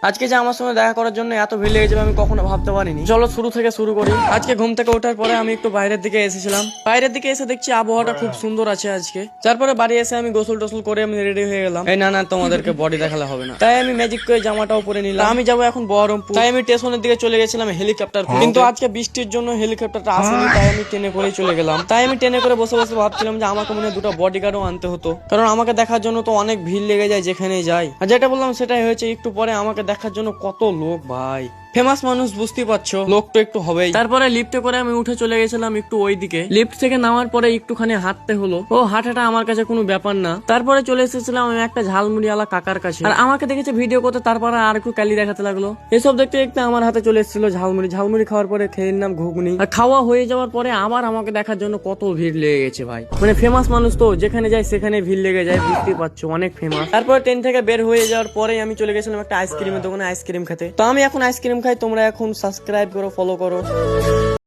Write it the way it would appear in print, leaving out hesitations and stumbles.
আজকে যে আমার সঙ্গে দেখা করার জন্য এত ভিড় লেগে যাবে আমি কখনো ভাবতে পারিনি। চলো শুরু থেকে শুরু করি। আজকে ঘুম থেকে ওঠার পরে আমি একটু বাইরের দিকে এসেছিলাম। বাইরের দিকে এসে দেখছি আবহাওয়াটা খুব সুন্দর আছে আজকে। তারপরে বাড়ি এসে আমি গোসল টোসল করে আমি রেডি হয়ে গেলাম। এই না তোমাদেরকে বডি দেখালে হবে না, তাই আমি ম্যাজিক করে জামাটাও পরে নিলাম। আমি যাবো এখন বহরমপুর, তাই আমি স্টেশনের দিকে চলে গেছিলাম হেলিকপ্টার। কিন্তু আজকে বৃষ্টির জন্য হেলিকপ্টারটা আসেনি, তাই আমি ট্রেনে করেই চলে গেলাম। তাই আমি ট্রেনে করে বসে বসে ভাবছিলাম যে আমাকে মনে হয় দুটো বডিগার্ডও আনতে হতো, কারণ আমাকে দেখার জন্য তো অনেক ভিড় লেগে যায় যেখানে যাই। আর যেটা বললাম সেটাই হয়েছে, একটু পরে আমাকে দেখার জন্য কত লোক ভাই। ফেমাস মানুষ, বুঝতেই পারছো, লোক তো একটু হবেই। তারপরে লিফটে করে আমি উঠে চলে গেছিলাম একটু ওইদিকে। লিফট থেকে নামার পরে একটুখানি হাঁটতে হলো। ও হাঁটাটা আমার কাছে কোনো ব্যাপার না। তারপরে চলে এসেছিলাম আমি একটা ঝালমুড়িওয়ালা কাকার কাছে। আর আমাকে দেখেছে ভিডিও করতে, তারপরে আর একটু কালি দেখাতে লাগলো। এসব দেখতে দেখতে আমার হাতে চলে এসেছিল ঝালমুড়ি। ঝালমুড়ি খাওয়ার পরে খেয়ে নিলাম ঘুগনি। আর খাওয়া হয়ে যাওয়ার পরে আবার আমাকে দেখার জন্য কত ভিড় লেগে গেছে ভাই। মানে ফেমাস মানুষ তো, যেখানে যায় সেখানে ভিড় লেগে যায়, বুঝতেই পারছো, অনেক ফেমাস। তারপর ট্রেন থেকে বের হয়ে যাওয়ার পরে আমি চলে গেছিলাম একটা আইসক্রিমের দোকানে আইসক্রিম খেতে। তো আমি এখন আইসক্রিম খাই, তোমরা এখন সাবস্ক্রাইব করো, ফলো করো।